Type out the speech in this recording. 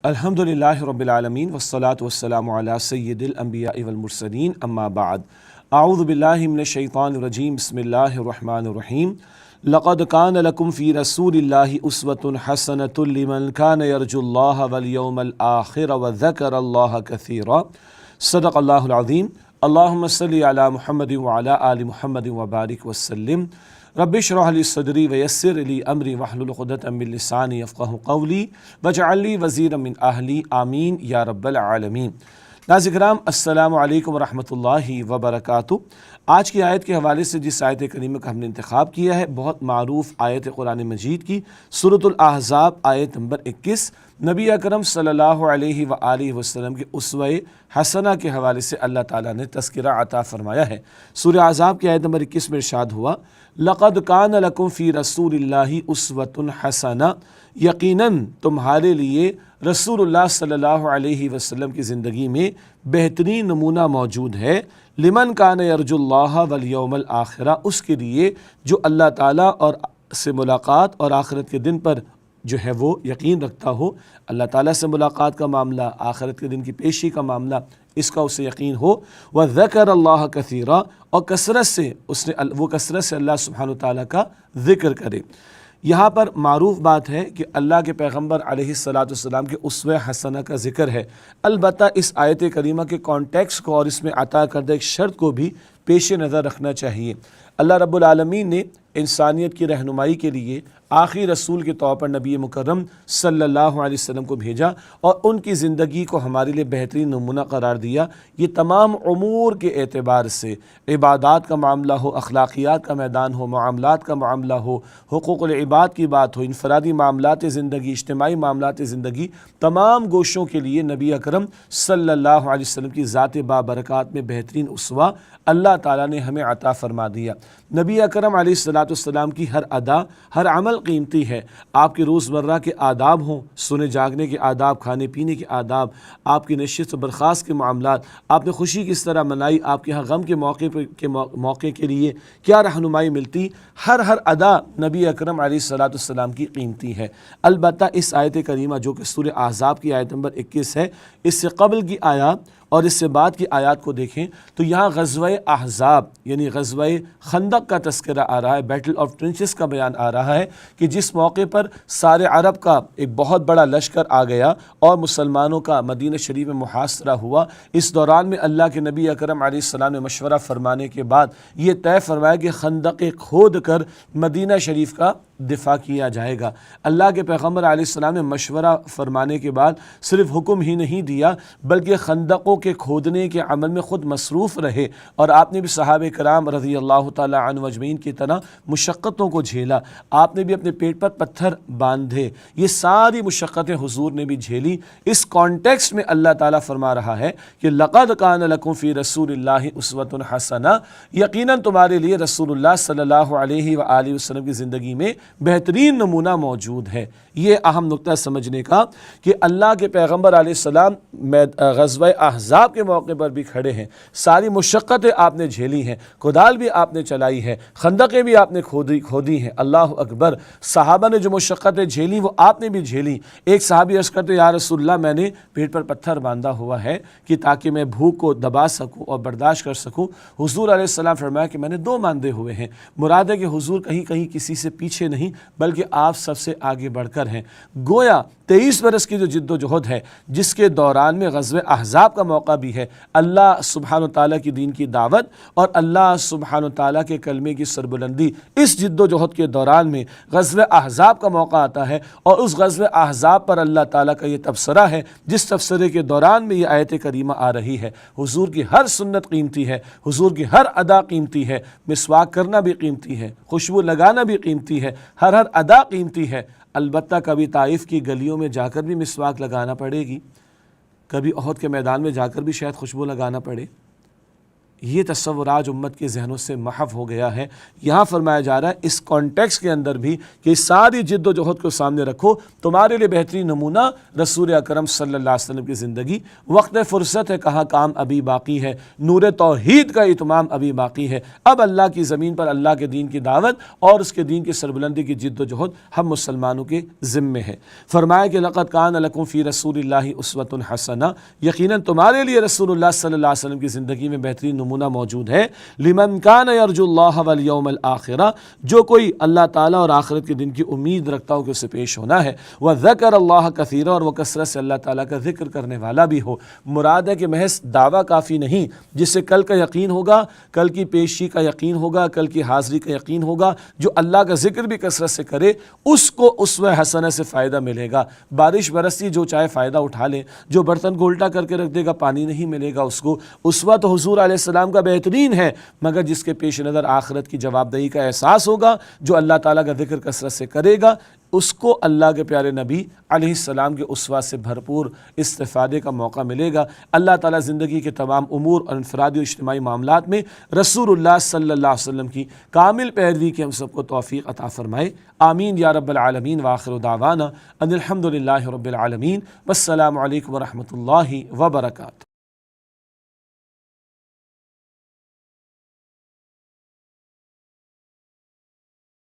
الحمدللہ رب العالمین والصلاة والسلام علی سید الانبیاء والمرسلین اما بعد اعوذ باللہ من الشیطان الرجیم بسم اللہ الرحمن الرحیم لقد کان لکم فی رسول اللہ اسوۃ حسنۃ لمن کان یرجو اللہ والیوم الآخر وذکر اللہ کثیرا صدق اللہ العظیم اللہم صلی علی محمد وعلی آل محمد وبارک وسلم رب اشرح لی صدری ویسر لی امری واحلل عقدۃ من لسانی یفقہوا قولی واجعل لی وزیرا من اہلی آمین یا رب العالمین۔ ناظرین کرام السلام علیکم ورحمۃ اللہ وبرکاتہ۔ آج کی آیت کے حوالے سے جس آیت کریمہ کا ہم نے انتخاب کیا ہے بہت معروف آیت قرآن مجید کی سورۃ الاحزاب آیت نمبر 21، نبی اکرم صلی اللہ علیہ وآلہ وسلم کے اسوہ حسنہ کے حوالے سے اللہ تعالیٰ نے تذکرہ عطا فرمایا ہے۔ سورہ احزاب کی آیت نمبر 21 میں ارشاد ہوا لقد کان لکم فی رسول اللہ اسوۃ حسنہ، یقیناً تمہارے لیے رسول اللہ صلی اللہ علیہ وسلم کی زندگی میں بہترین نمونہ موجود ہے، لمن کان یرجو اللہ والیوم الآخرہ، اس کے لیے جو اللہ تعالیٰ اور سے ملاقات اور آخرت کے دن پر جو ہے وہ یقین رکھتا ہو، اللہ تعالیٰ سے ملاقات کا معاملہ، آخرت کے دن کی پیشی کا معاملہ، اس کا اسے یقین ہو، وذکر اللہ کثیرا، اور کثرت سے اللہ سبحانہ وتعالیٰ کا ذکر کرے۔ یہاں پر معروف بات ہے کہ اللہ کے پیغمبر علیہ السلام کے اسوہ حسنہ کا ذکر ہے، البتہ اس آیت کریمہ کے کانٹیکس کو اور اس میں عطا کردہ ایک شرط کو بھی پیش نظر رکھنا چاہیے۔ اللہ رب العالمین نے انسانیت کی رہنمائی کے لیے آخری رسول کے طور پر نبی مکرم صلی اللہ علیہ وسلم کو بھیجا اور ان کی زندگی کو ہمارے لیے بہترین نمونہ قرار دیا۔ یہ تمام امور کے اعتبار سے، عبادات کا معاملہ ہو، اخلاقیات کا میدان ہو، معاملات کا معاملہ ہو، حقوق العباد کی بات ہو، انفرادی معاملات زندگی، اجتماعی معاملات زندگی، تمام گوشوں کے لیے نبی اکرم صلی اللہ علیہ وسلم کی ذات بابرکات میں بہترین اسوہ اللہ تعالیٰ نے ہمیں عطا فرما دیا۔ نبی اکرم علیہ السلام کی ہر ادا، ہر عمل قیمتی ہے۔ آپ کے روزمرہ کے آداب ہوں، سونے جاگنے کے آداب، کھانے پینے کے آداب، آپ کی نشست و برخاست کے معاملات، آپ نے خوشی کس طرح منائی، آپ کے ہاں غم کے موقع کے لیے کیا رہنمائی ملتی، ہر ادا نبی اکرم علیہ السلام کی قیمتی ہے۔ البتہ اس آیت کریمہ جو کہ سورہ احزاب کی آیت نمبر 21 ہے، اس سے قبل کی آیات اور اس سے بعد کی آیات کو دیکھیں تو یہاں غزوہ احزاب یعنی غزوہ خندق کا تذکرہ آ رہا ہے، بیٹل آف ٹرنچز کا بیان آ رہا ہے کہ جس موقع پر سارے عرب کا ایک بہت بڑا لشکر آ گیا اور مسلمانوں کا مدینہ شریف میں محاصرہ ہوا۔ اس دوران میں اللہ کے نبی اکرم علیہ السلام نے مشورہ فرمانے کے بعد یہ طے فرمایا کہ خندق کھود کر مدینہ شریف کا دفاع کیا جائے گا۔ اللہ کے پیغمبر علیہ السلام نے مشورہ فرمانے کے بعد صرف حکم ہی نہیں دیا بلکہ خندقوں کے کھودنے کے عمل میں خود مصروف رہے، اور آپ نے بھی صحابہ کرام رضی اللہ تعالی عنہ اجمعین کی طرح مشقتوں کو جھیلا، آپ نے بھی اپنے پیٹ پر پتھر باندھے، یہ ساری مشقتیں حضور نے بھی جھیلی۔ اس کانٹیکسٹ میں اللہ تعالیٰ فرما رہا ہے کہ لقد کان لکم فی رسول اللہ اسوۃ حسنہ، یقیناً تمہارے لیے رسول اللہ صلی اللہ علیہ وآلہ وسلم کی زندگی میں بہترین نمونہ موجود ہے۔ یہ اہم نقطہ سمجھنے کا کہ اللہ کے پیغمبر علیہ السلام غزوہ احزاب کے موقع پر بھی کھڑے ہیں، ساری مشقتیں آپ نے جھیلی ہیں، کدال بھی آپ نے چلائی ہے، خندقیں بھی آپ نے کھودی ہیں، اللہ اکبر۔ صحابہ نے جو مشقتیں جھیلی وہ آپ نے بھی جھیلی۔ ایک صحابی عرض کرتے یا رسول اللہ میں نے پیٹ پر پتھر باندھا ہوا ہے کہ تاکہ میں بھوک کو دبا سکوں اور برداشت کر سکوں۔ حضور علیہ السلام فرمایا کہ میں نے 2 باندھے ہوئے ہیں۔ مراد ہے کہ حضور کہیں کسی سے پیچھے نہیں بلکہ آپ سب سے آگے بڑھ کر ہیں۔ گویا 23 برس کی جو جد و جہد ہے جس کے دوران میں غزوہ احزاب کا موقع بھی ہے، اللہ سبحانہ تعالیٰ کی دین کی دعوت اور اللہ سبحانہ تعالیٰ کے کلمے کی سربلندی، اس جد و جہد کے دوران میں غزوہ احزاب کا موقع آتا ہے، اور اس غزوہ احزاب پر اللہ تعالیٰ کا یہ تبصرہ ہے جس تبصرے کے دوران میں یہ آیت کریمہ آ رہی ہے۔ حضور کی ہر سنت قیمتی ہے، حضور کی ہر ادا قیمتی ہے، مسواک کرنا بھی قیمتی ہے، خوشبو لگانا بھی قیمتی ہے، ہر ادا قیمتی ہے۔ البتہ کبھی طائف کی گلیوں میں جا کر بھی مسواک لگانا پڑے گی، کبھی احد کے میدان میں جا کر بھی شاید خوشبو لگانا پڑے۔ یہ تصور آج امت کے ذہنوں سے محو ہو گیا ہے۔ یہاں فرمایا جا رہا ہے اس کانٹیکس کے اندر بھی کہ ساری جد و جہد کو سامنے رکھو، تمہارے لیے بہترین نمونہ رسول اکرم صلی اللہ علیہ وسلم کی زندگی، وقت فرصت ہے، کہاں کام ابھی باقی ہے، نور توحید کا اتمام ابھی باقی ہے، اب اللہ کی زمین پر اللہ کے دین کی دعوت اور اس کے دین کی سربلندی کی جد و جہد ہم مسلمانوں کے ذمے ہے۔ فرمایا کہ لقد کان لکم فی رسول اللہ اسوۃ حسنہ، یقیناً تمہارے لیے رسول اللہ صلی اللہ علیہ وسلم کی زندگی میں بہترین نمونہ موجود ہے، لمن کان یرجو اللہ والیوم الآخرہ، جو کوئی اللہ تعالیٰ اور آخرت کے دن کی امید رکھتا ہو کہ اسے پیش ہونا ہے، وذکر اللہ کثیرا، اور وہ کثرت سے اللہ تعالیٰ کا ذکر کرنے والا بھی ہو۔ مراد ہے کہ محض دعویٰ کافی نہیں، جس سے کل کا یقین ہوگا، کل کی پیشی کا یقین ہوگا، کل کی حاضری کا یقین ہوگا، جو اللہ کا ذکر بھی کثرت سے کرے اس کو اسوہ حسنہ سے فائدہ ملے گا۔ بارش برسی جو چاہے فائدہ اٹھا لے، جو برتن کو الٹا کر کے رکھ دے گا پانی نہیں ملے گا اس کو۔ اسوہ تو حضور علیہ السلام کا بہترین ہے، مگر جس کے پیش نظر آخرت کی جواب دہی کا احساس ہوگا، جو اللہ تعالیٰ کا ذکر کثرت سے کرے گا، اس کو اللہ کے پیارے نبی علیہ السلام کے اسوہ سے بھرپور استفادے کا موقع ملے گا۔ اللہ تعالیٰ زندگی کے تمام امور اور انفرادی و اجتماعی معاملات میں رسول اللہ صلی اللہ علیہ وسلم کی کامل پیروی کی ہم سب کو توفیق عطا فرمائے، آمین یا رب العالمین۔ وآخر دعوانا ان الحمد للہ رب العالمین، والسلام علیکم ورحمۃ اللہ وبرکاتہ۔